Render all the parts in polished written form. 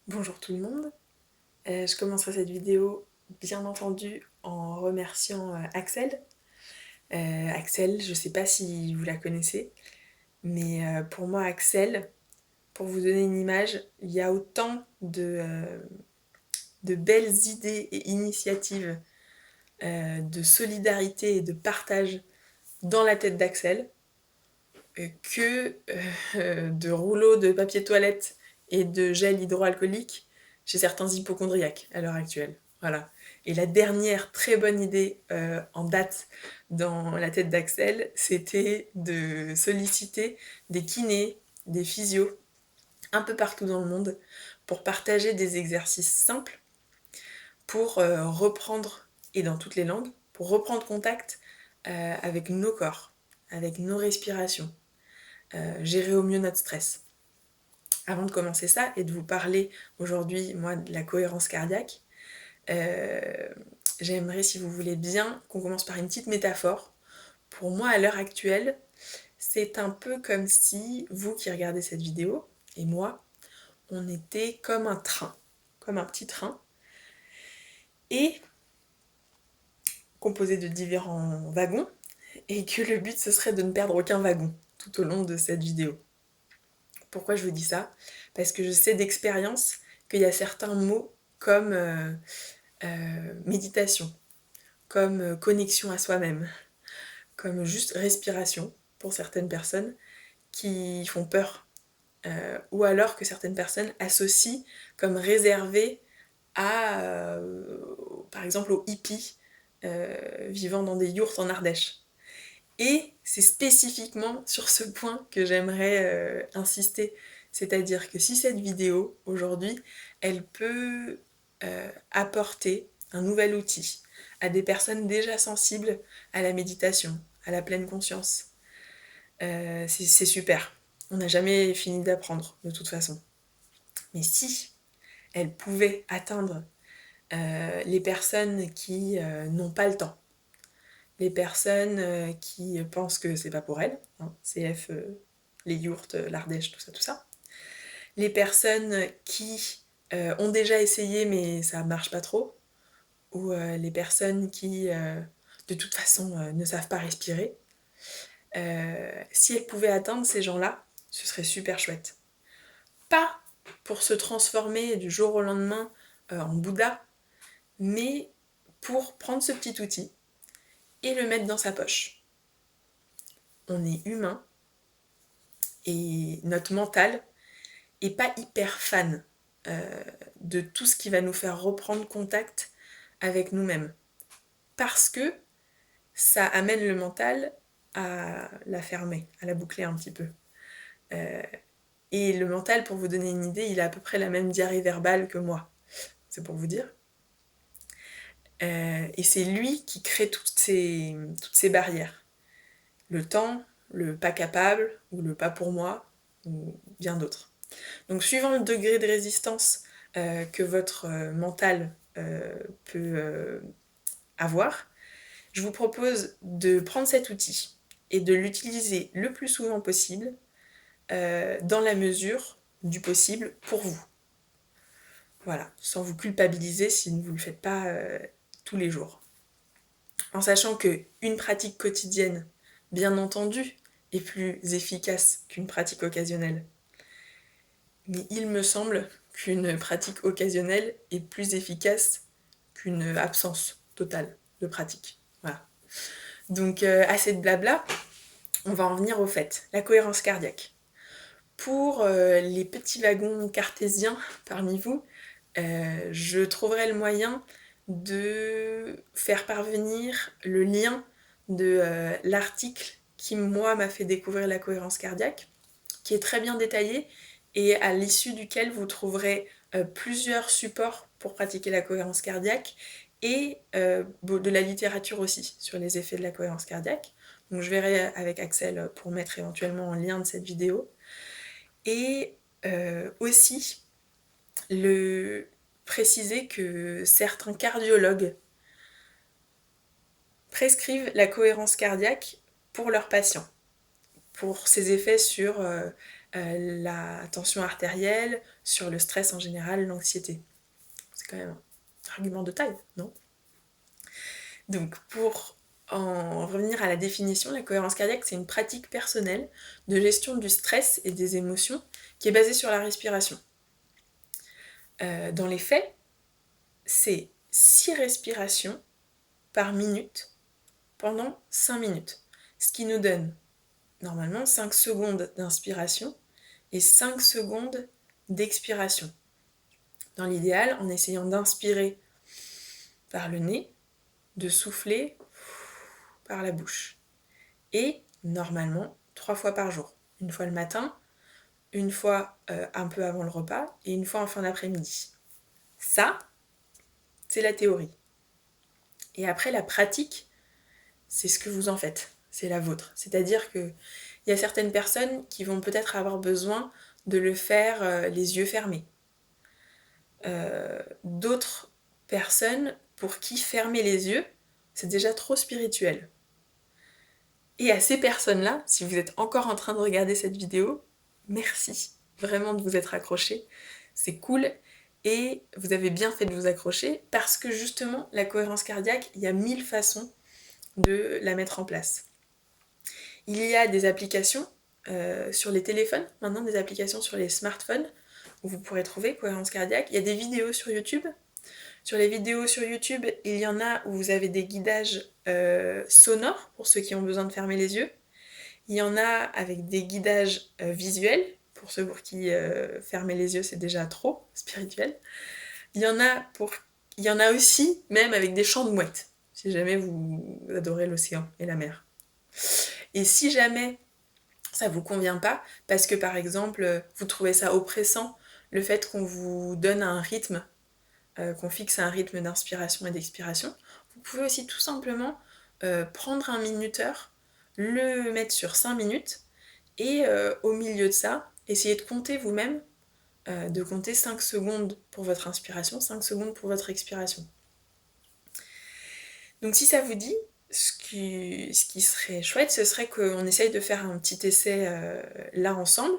Bonjour tout le monde. Je commencerai cette vidéo bien entendu en remerciant Axel. Axel, je ne sais pas si vous la connaissez, mais pour moi Axel, pour vous donner une image, il y a autant de belles idées et initiatives de solidarité et de partage dans la tête d'Axel que de rouleaux de papier toilette et de gel hydroalcoolique chez certains hypocondriaques à l'heure actuelle. Voilà. Et la dernière très bonne idée en date dans la tête d'Axel, c'était de solliciter des kinés, des physios, un peu partout dans le monde, pour partager des exercices simples, pour reprendre, et dans toutes les langues, pour reprendre contact avec nos corps, avec nos respirations, gérer au mieux notre stress. Avant de commencer ça et de vous parler aujourd'hui, moi, de la cohérence cardiaque, j'aimerais, si vous voulez bien, qu'on commence par une petite métaphore. Pour moi, à l'heure actuelle, c'est un peu comme si vous qui regardez cette vidéo, et moi, on était comme un train, comme un petit train, et composé de différents wagons, et que le but, ce serait de ne perdre aucun wagon tout au long de cette vidéo. Pourquoi je vous dis ça? Parce que je sais d'expérience qu'il y a certains mots comme méditation, comme connexion à soi-même, comme juste respiration pour certaines personnes qui font peur. Ou alors que certaines personnes associent comme réservé à, par exemple, aux hippies vivant dans des yourtes en Ardèche. Et c'est spécifiquement sur ce point que j'aimerais insister. C'est-à-dire que si cette vidéo, aujourd'hui, elle peut apporter un nouvel outil à des personnes déjà sensibles à la méditation, à la pleine conscience, c'est super. On n'a jamais fini d'apprendre, de toute façon. Mais si elle pouvait atteindre les personnes qui n'ont pas le temps, les personnes qui pensent que c'est pas pour elles, hein, CF, les yourtes, l'Ardèche, tout ça. Les personnes qui ont déjà essayé mais ça marche pas trop, ou les personnes qui de toute façon ne savent pas respirer. Si elles pouvaient atteindre ces gens-là, ce serait super chouette. Pas pour se transformer du jour au lendemain en Bouddha, mais pour prendre ce petit outil et le mettre dans sa poche. On est humain et notre mental est pas hyper fan de tout ce qui va nous faire reprendre contact avec nous-mêmes. Parce que ça amène le mental à la fermer, à la boucler un petit peu. Et le mental, pour vous donner une idée, il a à peu près la même diarrhée verbale que moi. C'est pour vous dire. Et c'est lui qui crée toutes ces barrières. Le temps, le pas capable, ou le pas pour moi, ou bien d'autres. Donc suivant le degré de résistance que votre mental peut avoir, je vous propose de prendre cet outil et de l'utiliser le plus souvent possible dans la mesure du possible pour vous. Voilà, sans vous culpabiliser si vous ne le faites pas tous les jours. En sachant qu'une pratique quotidienne, bien entendu, est plus efficace qu'une pratique occasionnelle. Mais il me semble qu'une pratique occasionnelle est plus efficace qu'une absence totale de pratique. Voilà. Donc assez de blabla, on va en venir au fait, la cohérence cardiaque. Pour les petits wagons cartésiens parmi vous, je trouverai le moyen de faire parvenir le lien de l'article qui, moi, m'a fait découvrir la cohérence cardiaque, qui est très bien détaillé et à l'issue duquel vous trouverez plusieurs supports pour pratiquer la cohérence cardiaque et de la littérature aussi sur les effets de la cohérence cardiaque. Donc je verrai avec Axel pour mettre éventuellement en lien de cette vidéo. Et aussi préciser que certains cardiologues prescrivent la cohérence cardiaque pour leurs patients, pour ses effets sur la tension artérielle, sur le stress en général, l'anxiété. C'est quand même un argument de taille, non? Donc pour en revenir à la définition, la cohérence cardiaque, c'est une pratique personnelle de gestion du stress et des émotions qui est basée sur la respiration. Dans les faits, c'est 6 respirations par minute pendant 5 minutes, ce qui nous donne normalement 5 secondes d'inspiration et 5 secondes d'expiration. Dans l'idéal, en essayant d'inspirer par le nez, de souffler par la bouche. Et normalement, 3 fois par jour. Une fois le matin, une fois un peu avant le repas et une fois en fin d'après-midi. Ça, c'est la théorie. Et après, la pratique, c'est ce que vous en faites. C'est la vôtre. C'est-à-dire qu'il y a certaines personnes qui vont peut-être avoir besoin de le faire les yeux fermés. D'autres personnes pour qui fermer les yeux, c'est déjà trop spirituel. Et à ces personnes-là, si vous êtes encore en train de regarder cette vidéo, merci vraiment de vous être accrochés. C'est cool et vous avez bien fait de vous accrocher parce que justement, la cohérence cardiaque, il y a 1000 façons de la mettre en place. Il y a des applications sur les téléphones, maintenant des applications sur les smartphones où vous pourrez trouver cohérence cardiaque. Il y a des vidéos sur YouTube. Sur les vidéos sur YouTube, il y en a où vous avez des guidages sonores pour ceux qui ont besoin de fermer les yeux. Il y en a avec des guidages visuels, pour ceux pour qui fermer les yeux c'est déjà trop spirituel. Il y en a aussi même avec des chants de mouettes, si jamais vous adorez l'océan et la mer. Et si jamais ça vous convient pas, parce que par exemple vous trouvez ça oppressant, le fait qu'on vous donne un rythme, qu'on fixe un rythme d'inspiration et d'expiration, vous pouvez aussi tout simplement prendre un minuteur, le mettre sur 5 minutes, et au milieu de ça, essayez de compter vous-même, de compter 5 secondes pour votre inspiration, 5 secondes pour votre expiration. Donc si ça vous dit, ce qui serait chouette, ce serait qu'on essaye de faire un petit essai là ensemble.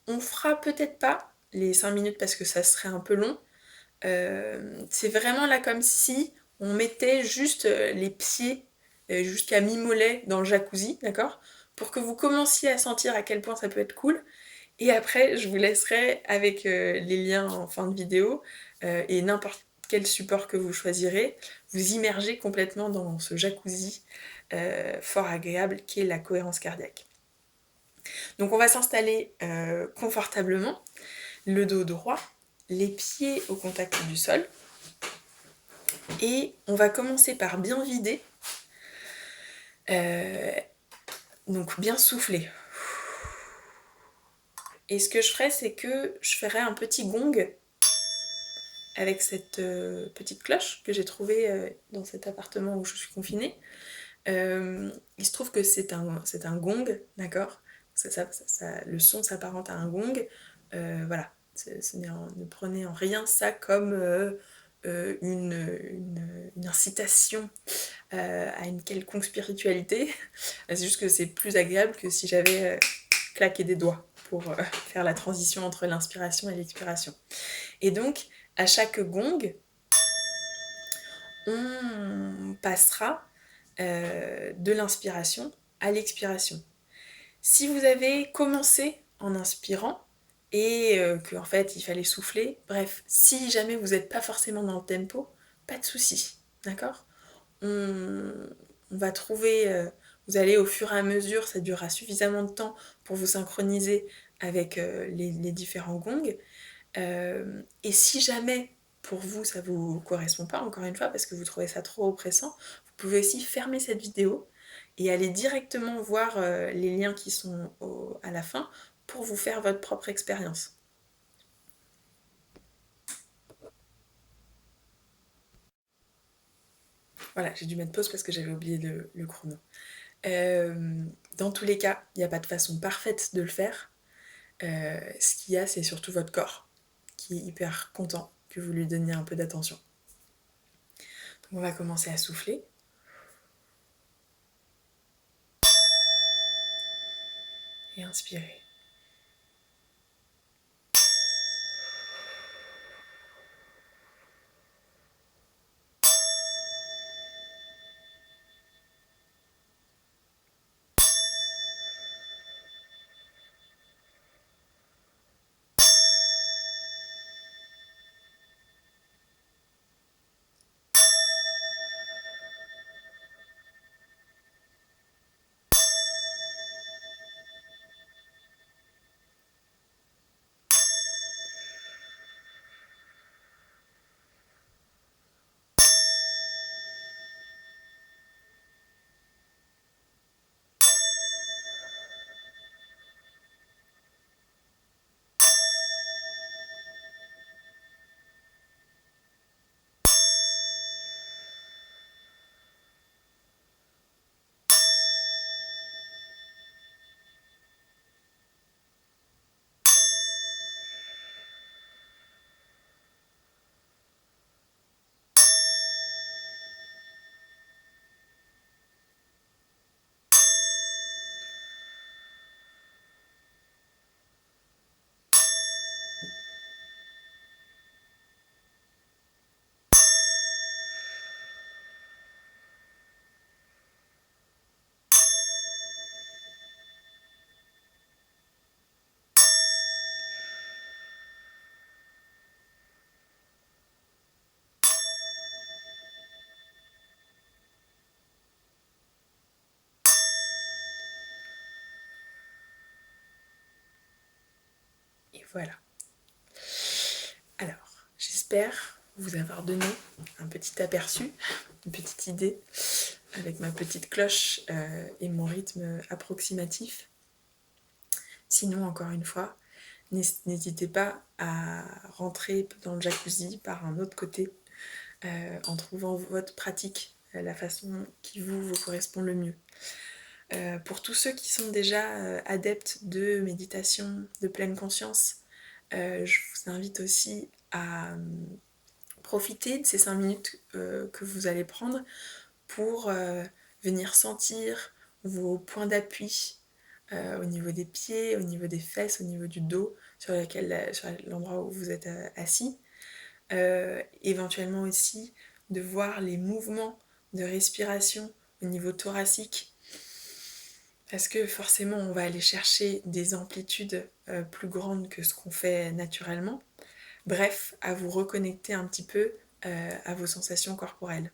On fera peut-être pas les 5 minutes parce que ça serait un peu long. C'est vraiment là comme si on mettait juste les pieds jusqu'à mi-mollet dans le jacuzzi, d'accord? Pour que vous commenciez à sentir à quel point ça peut être cool. Et après, je vous laisserai avec les liens en fin de vidéo et n'importe quel support que vous choisirez, vous immerger complètement dans ce jacuzzi fort agréable qui est la cohérence cardiaque. Donc on va s'installer confortablement, le dos droit, les pieds au contact du sol, et on va commencer par bien vider, donc bien souffler. Et ce que je ferai, c'est que je ferai un petit gong avec cette petite cloche que j'ai trouvée dans cet appartement où je suis confinée. Il se trouve que c'est un gong, d'accord? Le son s'apparente à un gong. Voilà, ne prenez en rien ça comme une incitation à une quelconque spiritualité. C'est juste que c'est plus agréable que si j'avais claqué des doigts pour faire la transition entre l'inspiration et l'expiration. Et donc, à chaque gong, on passera de l'inspiration à l'expiration. Si vous avez commencé en inspirant et qu'en fait il fallait souffler, bref, si jamais vous n'êtes pas forcément dans le tempo, pas de souci, d'accord? On va trouver, vous allez au fur et à mesure, ça durera suffisamment de temps pour vous synchroniser avec les différents gongs. Et si jamais pour vous ça vous correspond pas, encore une fois, parce que vous trouvez ça trop oppressant, vous pouvez aussi fermer cette vidéo et aller directement voir les liens qui sont à la fin pour vous faire votre propre expérience. Voilà, j'ai dû mettre pause parce que j'avais oublié le chrono. Dans tous les cas, il n'y a pas de façon parfaite de le faire. Ce qu'il y a, c'est surtout votre corps qui est hyper content que vous lui donniez un peu d'attention. Donc on va commencer à souffler. Et inspirer. Et voilà. Alors, j'espère vous avoir donné un petit aperçu, une petite idée avec ma petite cloche et mon rythme approximatif. Sinon, encore une fois, n'hésitez pas à rentrer dans le jacuzzi par un autre côté en trouvant votre pratique, la façon qui vous correspond le mieux. Pour tous ceux qui sont déjà adeptes de méditation, de pleine conscience, je vous invite aussi à profiter de ces 5 minutes que vous allez prendre pour venir sentir vos points d'appui au niveau des pieds, au niveau des fesses, au niveau du dos, sur l'endroit où vous êtes assis. Éventuellement aussi de voir les mouvements de respiration au niveau thoracique, parce que forcément on va aller chercher des amplitudes plus grandes que ce qu'on fait naturellement. Bref, à vous reconnecter un petit peu à vos sensations corporelles.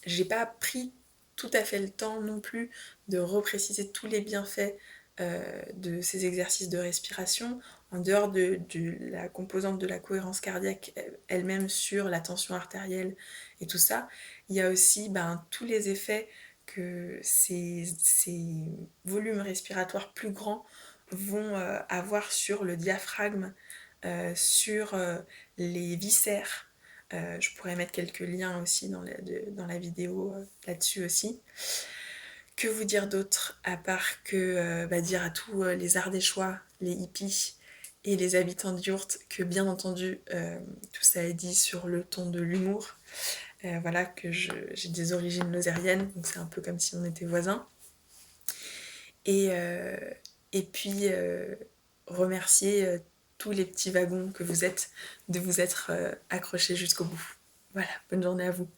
J'ai pas pris tout à fait le temps non plus de repréciser tous les bienfaits de ces exercices de respiration, en dehors de la composante de la cohérence cardiaque elle-même sur la tension artérielle et tout ça. Il y a aussi tous les effets que ces volumes respiratoires plus grands vont avoir sur le diaphragme, sur les viscères. Je pourrais mettre quelques liens aussi dans la vidéo là-dessus aussi. Que vous dire d'autre à part que dire à tous les Ardéchois, les hippies et les habitants d'Yourte que bien entendu tout ça est dit sur le ton de l'humour. Voilà, que j'ai des origines lozériennes, donc c'est un peu comme si on était voisins. Et puis remercier tous les petits wagons que vous êtes de vous être accrochés jusqu'au bout. Voilà, bonne journée à vous.